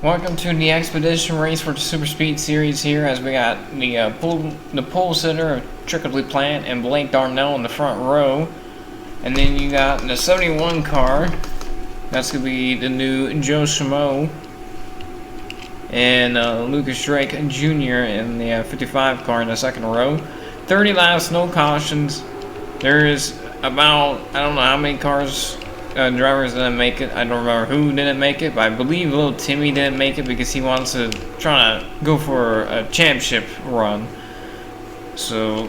Welcome to the expedition race for the Superspeed series here, as we got the pole sitter of Trickley Plant and Blake Darnell in the front row. And then you got the 71 car. That's going to be the new Joe Schmo. And Lucas Drake Jr. in the 55 car in the second row. 30 laps, no cautions. There is about, I don't know how many cars, drivers didn't make it. I don't remember who didn't make it, but I believe little Timmy didn't make it because he wants to try to go for a championship run. So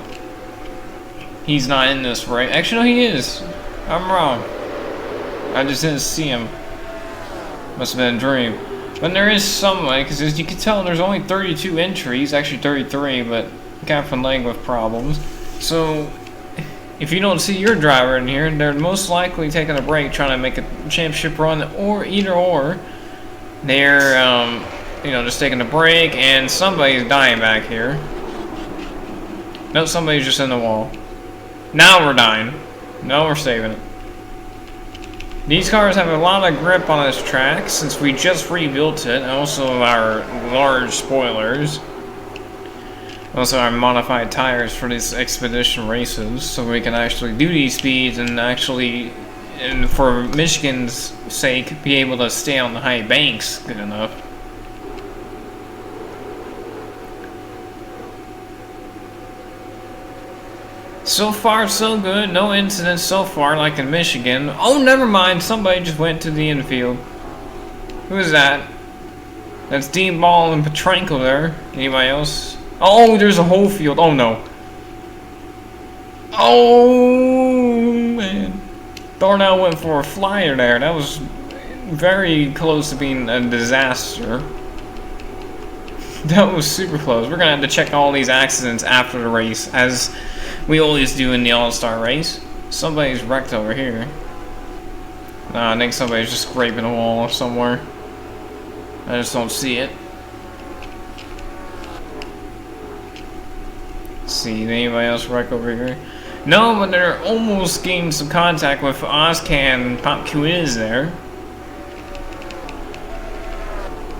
he's not in this, right? Actually, no, he is. I'm wrong. I just didn't see him. Must have been a dream. But there is some way, because as you can tell, there's only 32 entries, actually 33, but Catherine Lang with problems. So if you don't see your driver in here, they're most likely taking a break trying to make a championship run, or either or. They're, just taking a break, and somebody's dying back here. No, somebody's just in the wall. Now we're dying. No, we're saving it. These cars have a lot of grip on this track since we just rebuilt it, and also our large spoilers. Also our modified tires for these expedition races, so we can actually do these speeds and actually, and for Michigan's sake, be able to stay on the high banks good enough. So far so good, no incidents so far like in Michigan. Oh, never mind, somebody just went to the infield. Who is that? That's Dean Ball and Petranko there. Anybody else? Oh, there's a whole field. Oh no. Oh man. Darnell went for a flyer there. That was very close to being a disaster. That was super close. We're gonna have to check all these accidents after the race, as we always do in the All-Star race. Somebody's wrecked over here. Nah, I think somebody's just scraping a wall somewhere. I just don't see it. See, anybody else wreck over here? No, but they're almost getting some contact with Ozcan Pop Quiz there.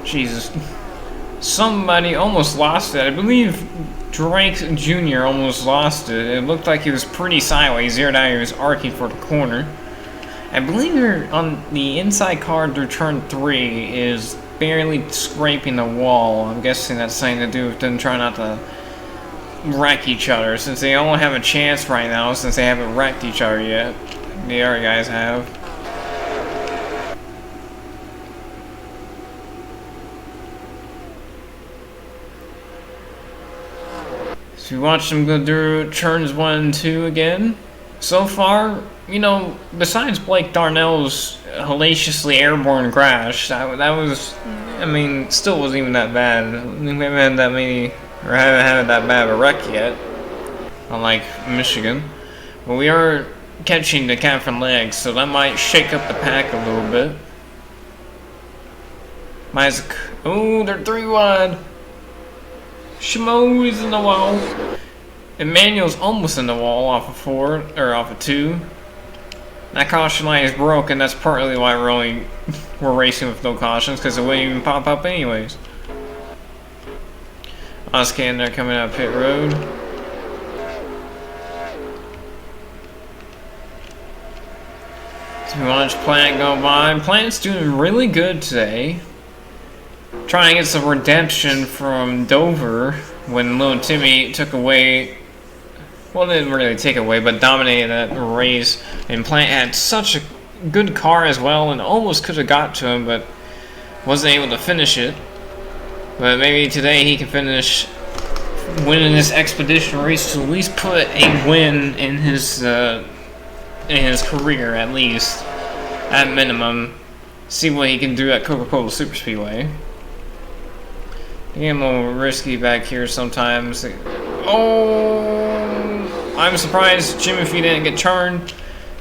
Jesus. Somebody almost lost it. I believe Drake Jr. almost lost it. It looked like he was pretty sideways. Zeroed out, he was arcing for the corner. I believe they're on the inside car through turn 3 is barely scraping the wall. I'm guessing that's something to do with them trying not to wreck each other, since they only have a chance right now since they haven't wrecked each other yet. The other guys have. So we watch them go through turns 1 and 2 again. So far, besides Blake Darnell's hellaciously airborne crash, that was, still wasn't even that bad. I think we haven't had that many, or haven't had that bad of a wreck yet, unlike Michigan. But we are catching the cat from legs, so that might shake up the pack a little bit. Oh, they're 3 wide. Schmo is in the wall. Emmanuel's almost in the wall off of 4, or off of 2. That caution light is broken. That's partly why we're racing with no cautions, because it wouldn't even pop up anyways. Ozcan there coming out pit road. So we watch Plant go by. Plant's doing really good today. Trying to get some redemption from Dover when little Timmy took away, well, didn't really take away, but dominated that race. And Plant had such a good car as well, and almost could have got to him, but wasn't able to finish it. But maybe today he can finish winning this expedition race to at least put a win in his career, at least, at minimum. See what he can do at Coca-Cola Superspeedway. Getting a little risky back here sometimes. Oh, I'm surprised Jimmy Fee didn't get turned.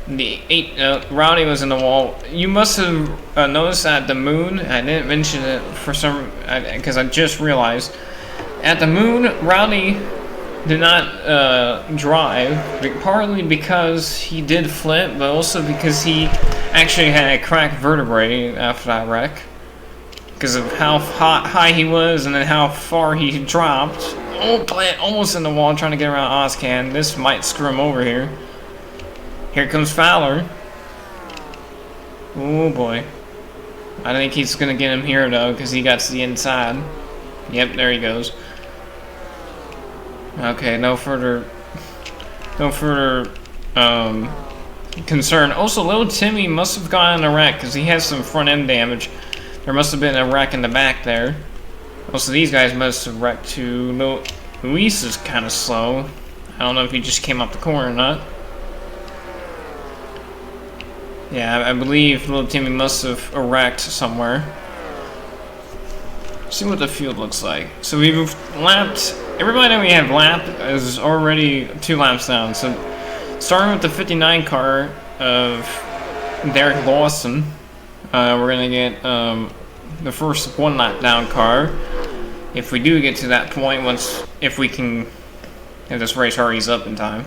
Rowdy was in the wall. You must have noticed at the moon. I didn't mention it for because I just realized. At the moon, Rowdy did not drive, partly because he did flip, but also because he actually had a cracked vertebrae after that wreck. because of how high he was and then how far he dropped. Oh, plant almost in the wall trying to get around Ozcan. This might screw him over here. Here comes Fowler. Oh boy. I think he's gonna get him here though, because he got to the inside. Yep, there he goes. Okay, no further concern. Also, little Timmy must have gotten a wreck because he has some front end damage. There must have been a wreck in the back there. Also, these guys must have wrecked too. Little Luis is kind of slow. I don't know if he just came up the corner or not. Yeah, I believe little Timmy must have wrecked somewhere. See what the field looks like. So we've lapped. Everybody that we have lapped is already 2 laps down. So starting with the 59 car of Derek Lawson, we're gonna get the first 1 lap down car. If we do get to that point, if this race hurries up in time.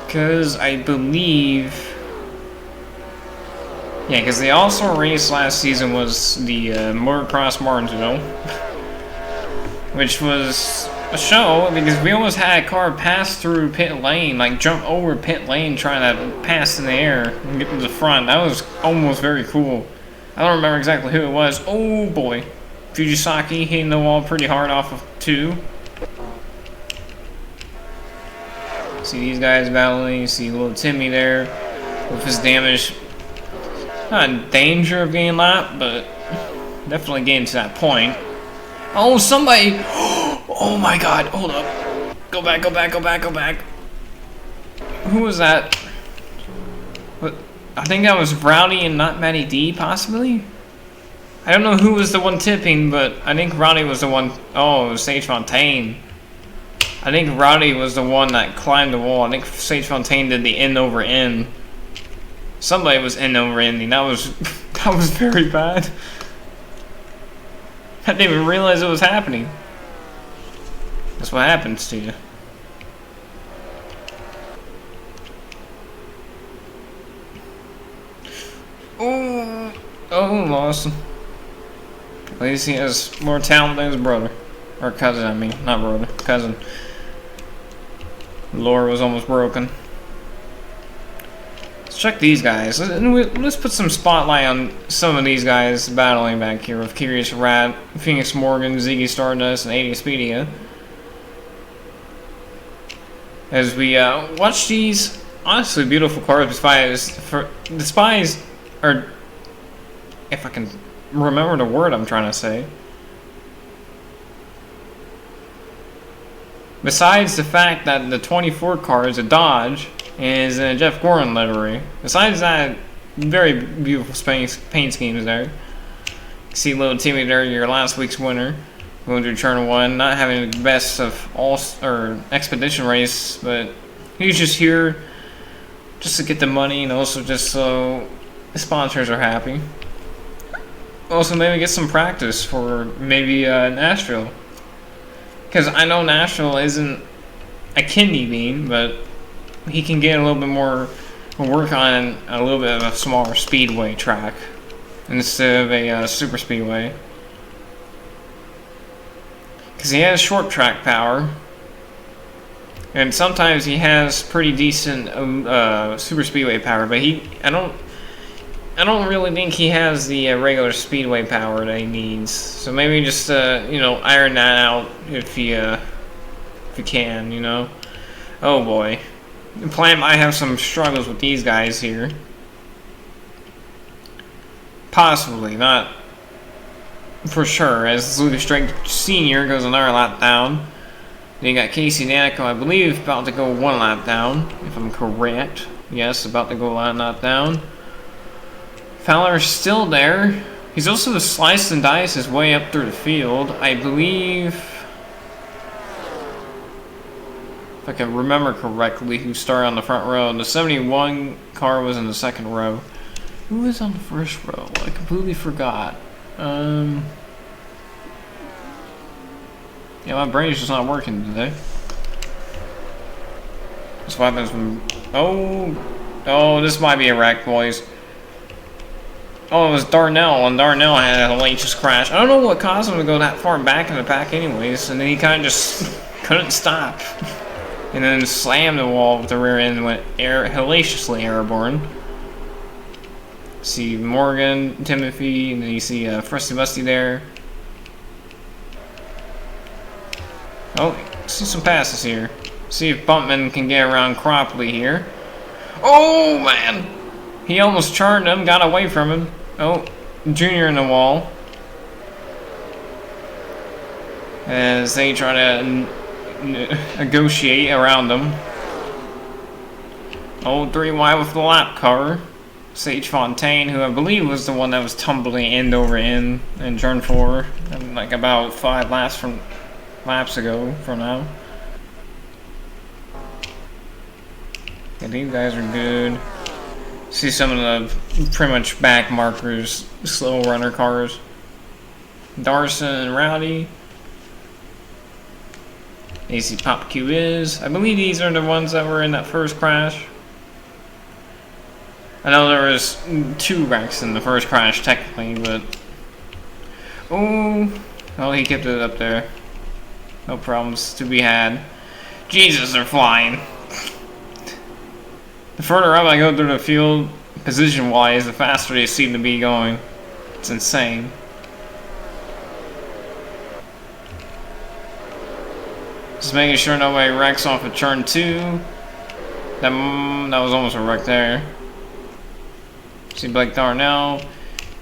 Because I believe, yeah, because the also race last season was the Motocross Martinsville, which was a show because we almost had a car pass through pit lane, like jump over pit lane trying to pass in the air and get to the front. That was almost very cool. I don't remember exactly who it was. Oh boy, Fujisaki hitting the wall pretty hard off of 2. See these guys battling, see little Timmy there with his damage. Not in danger of getting lapped, but definitely getting to that point. Oh, somebody! Oh my god, hold up. Go back, go back, go back, go back. Who was that? What? I think that was Rowdy and not Matty D, possibly? I don't know who was the one tipping, but I think Rowdy was the one. Oh, it was Sage Fontaine. I think Rowdy was the one that climbed the wall. I think Sage Fontaine did the end over end. Somebody was end over ending. That was very bad. I didn't even realize it was happening. That's what happens to you. Oh, Lawson. At least he has more talent than his brother. Or cousin, I mean. Not brother. Cousin. Lore was almost broken. Let's check these guys. Let's put some spotlight on some of these guys battling back here with Curious Rat, Phoenix Morgan, Ziggy Stardust, and 80 Speedia. As we watch these honestly beautiful cars, despise, or if I can remember the word I'm trying to say. Besides the fact that the 24 car is a Dodge and is in a Jeff Gordon livery. Besides that, very beautiful paint schemes there. You see little Timmy there, your last week's winner, going to turn 1, not having the best of all or expedition race, but he's just here just to get the money and also just so the sponsors are happy. Also, maybe get some practice for maybe Nashville. Because I know Nashville isn't a kidney bean, but he can get a little bit more work on a little bit of a smaller speedway track instead of a super speedway. Because he has short track power, and sometimes he has pretty decent super speedway power, but I don't really think he has the regular speedway power that he needs. So maybe just iron that out if you can, you know. Oh boy, the plant might have some struggles with these guys here. Possibly, not for sure. As Lucas Drake Sr. goes another lap down. Then you got Casey Danico, I believe, about to go 1 lap down, if I'm correct. Yes, about to go 1 lap down. Fowler's still there. He's also sliced and diced his way up through the field. I believe, if I can remember correctly, who started on the front row. The 71 car was in the second row. Who was on the first row? I completely forgot. Yeah, my brain is just not working today. This weapon's from... Oh, this might be a wreck, boys. Oh, it was Darnell, and Darnell had a hellacious crash. I don't know what caused him to go that far back in the pack anyways, and then he kind of just couldn't stop. And then slammed the wall with the rear end and went hellaciously airborne. See Morgan, Timothy, and then you see Frosty Busty there. Oh, see some passes here. See if Bumpman can get around Cropley here. Oh, man! He almost charged him, got away from him. Oh, Junior in the wall. As they try to negotiate around them. Oh, 3 wide with the lap cover. Sage Fontaine, who I believe was the one that was tumbling end over end in turn 4, like about 5 laps ago from now. Yeah, these guys are good. See some of the pretty much back markers, slow runner cars. Darson and Rowdy. AC Pop Q is. I believe these are the ones that were in that first crash. I know there was 2 wrecks in the first crash technically, but... Oh, he kept it up there. No problems to be had. Jesus, they're flying. The further up I go through the field, position-wise, the faster they seem to be going. It's insane. Just making sure nobody wrecks off of turn 2. That was almost a wreck there. See Blake Darnell.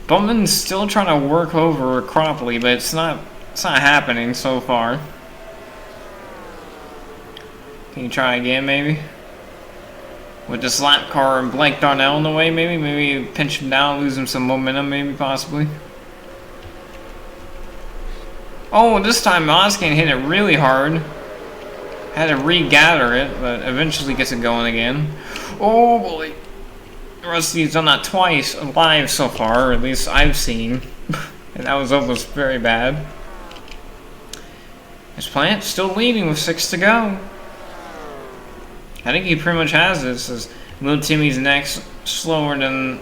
Bumpman's still trying to work over Cropley, but it's not happening so far. Can you try again, maybe? With this lap car and Blake Darnell in the way, maybe? Maybe pinch him down, lose him some momentum, maybe, possibly. Oh, this time Moscan hit it really hard. Had to regather it, but eventually gets it going again. Oh boy. Rusty's done that twice live so far, or at least I've seen. And that was almost very bad. His plant still leading with 6 to go. I think he pretty much has this. As Little Timmy's next, slower than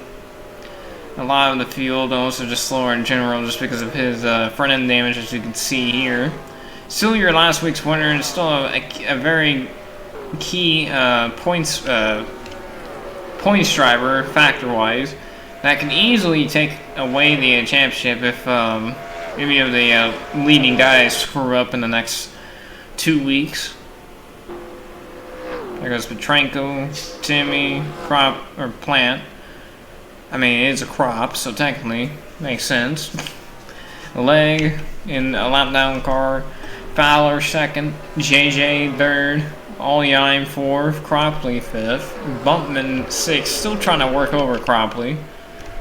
a lot of the field, and also just slower in general, just because of his front end damage, as you can see here. Still your last week's winner, and still a very key points driver, factor-wise, that can easily take away the championship if maybe of the leading guys screw up in the next 2 weeks. There goes Petrenko, Timmy, Crop, or Plant. I mean, it is a crop, so technically makes sense. Leg in a lap down car. Fowler second, JJ third, Allyeim fourth, Cropley fifth, Bumpman sixth, still trying to work over Cropley.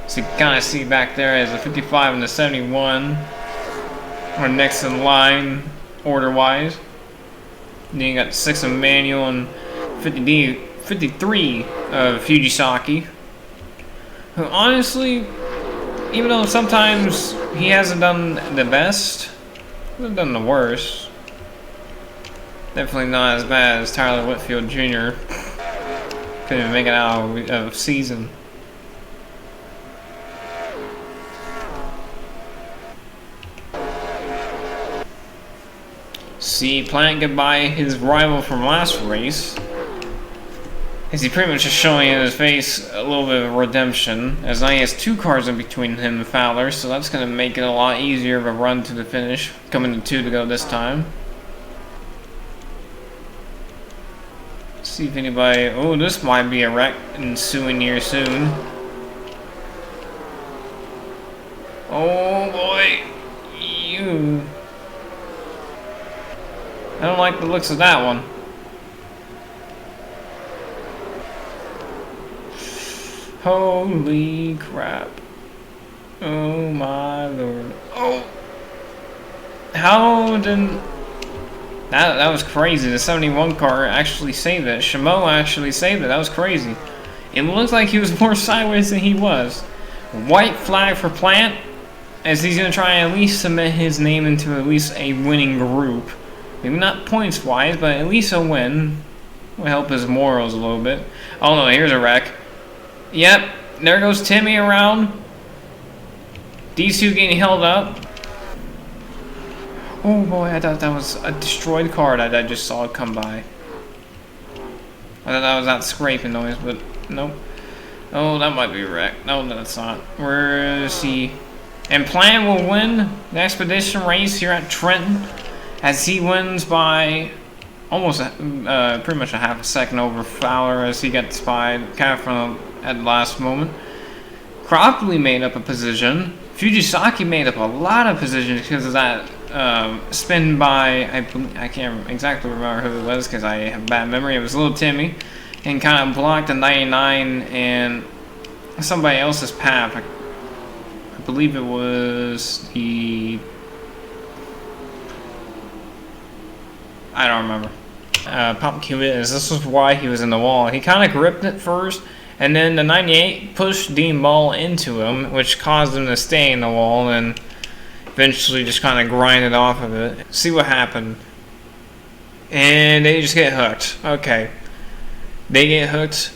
So you can kind of see back there as the 55 and the 71 are next in line order-wise. Then you got 6 of Manuel and 53 of Fujisaki. Who honestly, even though sometimes he hasn't done the best, he hasn't done the worst. Definitely not as bad as Tyler Whitfield Jr. Couldn't even make it out of season. See Plant goodbye his rival from last race. As he pretty much is showing in his face a little bit of redemption, as now he has 2 cars in between him and Fowler, so that's going to make it a lot easier of a run to the finish, coming to 2 to go this time. See if anybody... Oh, this might be a wreck ensuing here soon. Oh boy, you... I don't like the looks of that one. Holy crap. Oh my lord. Oh! How did... That was crazy. The 71 car actually saved it. Shimo actually saved it. That was crazy. It looked like he was more sideways than he was. White flag for Plant, as he's going to try and at least submit his name into at least a winning group. Maybe not points-wise, but at least a win. Will help his morals a little bit. Oh no, here's a wreck. Yep, there goes Timmy around. These two getting held up. Oh boy, I thought that was a destroyed car that I just saw it come by. I thought that was that scraping noise, but nope. Oh, that might be a wreck. No, that's not. Where's he? And Plan will win the expedition race here at Trenton, as he wins by almost pretty much a half a second over Fowler, as he got spied kind of from at the last moment. Cropley made up a position. Fujisaki made up a lot of positions because of that spin by, I can't exactly remember who it was because I have a bad memory. It was little Timmy, and kind of blocked the 99 and somebody else's path. I believe it was the, I don't remember. Pop Q is, this was why he was in the wall. He kind of gripped it first, and then the 98 pushed Dean Ball into him, which caused him to stay in the wall, and eventually just kind of grinded off of it. See what happened. And they just get hooked. Okay. They get hooked.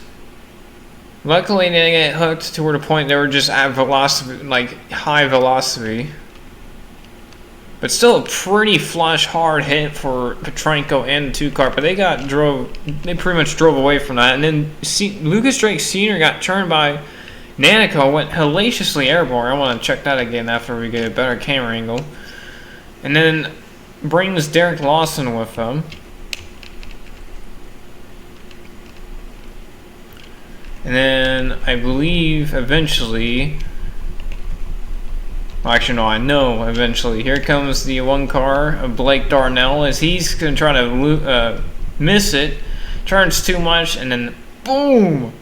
Luckily, they get hooked to where the point they were just at velocity, like high velocity. But still a pretty flush, hard hit for Petrenko and the 2 car. But they pretty much drove away from that. And then Lucas Drake Sr. got turned by Nanico, went hellaciously airborne. I want to check that again after we get a better camera angle. And then brings Derek Lawson with them. And then I believe eventually, well, actually no, I know eventually, here comes the 1 car of Blake Darnell as he's going to try to miss it, turns too much, and then boom,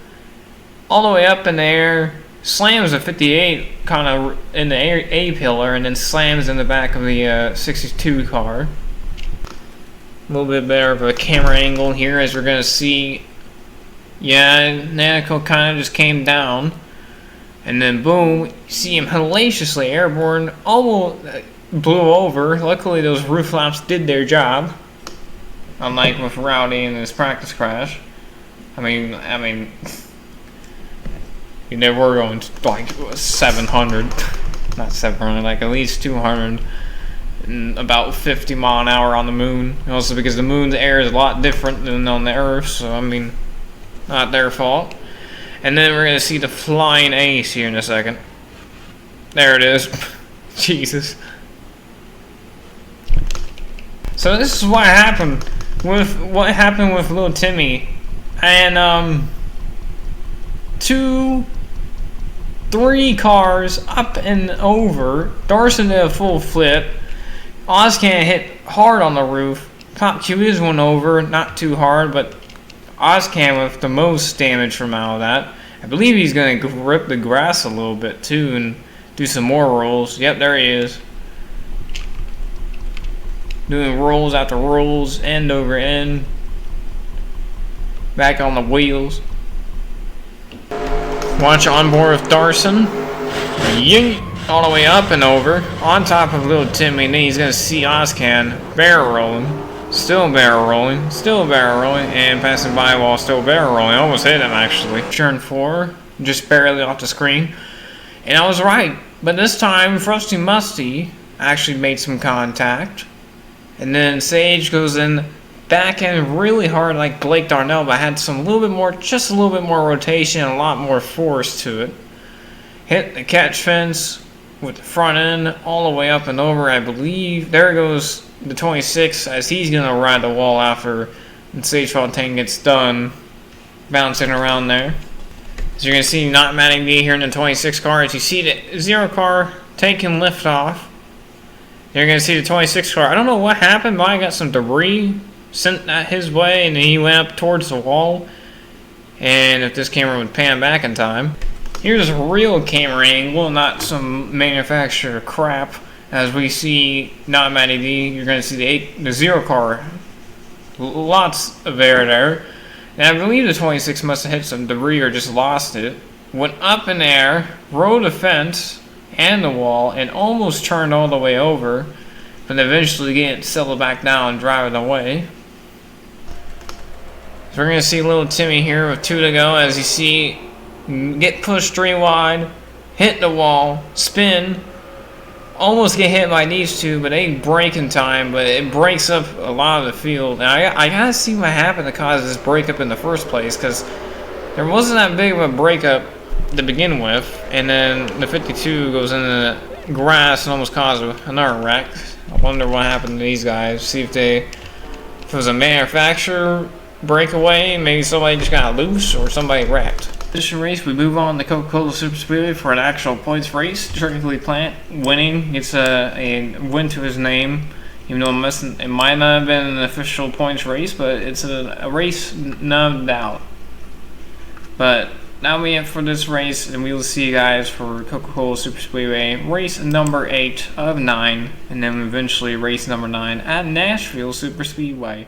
all the way up in the air, slams a 58 kind of in the A pillar, and then slams in the back of the 62 car. A little bit better of a camera angle here as we're going to see. Yeah, Nanico kind of just came down, and then boom, you see him hellaciously airborne, almost blew over. Luckily those roof flaps did their job, unlike with Rowdy in his practice crash. I mean, they were going to like 700, not 700, like at least 200, and about 50 mile an hour on the moon. Also because the moon's air is a lot different than on the Earth, so I mean, not their fault. And then we're gonna see the flying ace here in a second. There it is. Jesus. So this is what happened with little Timmy, and 2, 3 cars up and over. Darson did a full flip. Ozcan hit hard on the roof. Pop Q went over, not too hard, but Ozcan with the most damage from out of that. I believe he's going to grip the grass a little bit too and do some more rolls. Yep, there he is. Doing rolls after rolls, end over end. Back on the wheels. Watch on board with Darson. Yeet! All the way up and over. On top of little Timmy. And then he's going to see Ozcan barrel rolling. Still barrel rolling, still barrel rolling, and passing by while still barrel rolling. Almost hit him actually. Turn 4, just barely off the screen. And I was right, but this time Frosty Musty actually made some contact. And then Sage goes in back in really hard like Blake Darnell, but had just a little bit more rotation and a lot more force to it. Hit the catch fence with the front end all the way up and over, I believe. There goes the 26 as he's going to ride the wall after Sage Fontaine gets done bouncing around there. So you're going to see not Matting D here in the 26 car. As you see the 0 car taking lift off, you're going to see the 26 car. I don't know what happened, but I got some debris sent that his way, and then he went up towards the wall. And if this camera would pan back in time, here's a real camera angle, not some manufacturer crap. As we see, not Matty D, you're going to see the 0 car. Lots of air there. And I believe the 26 must have hit some debris or just lost it. Went up in air, rode a fence and the wall, and almost turned all the way over. But eventually get settled back down and drive it away. So So we're going to see little Timmy here with 2 to go, as you see, get pushed 3 wide, hit the wall, spin, almost get hit by these 2, but they break in time, but it breaks up a lot of the field. And I gotta see what happened to cause this breakup in the first place, because there wasn't that big of a breakup to begin with, and then the 52 goes into the grass and almost caused another wreck. I wonder what happened to these guys. See if it was a manufacturer breakaway, maybe somebody just got loose or somebody wrecked. This race, we move on to Coca-Cola Superspeed for an actual points race. Trickley Plant winning. It's a win to his name, even though it might not have been an official points race, but it's a race, no doubt. But that'll be it for this race, and we will see you guys for Coca-Cola Superspeedway race number 8 of 9, and then eventually race number 9 at Nashville Superspeedway.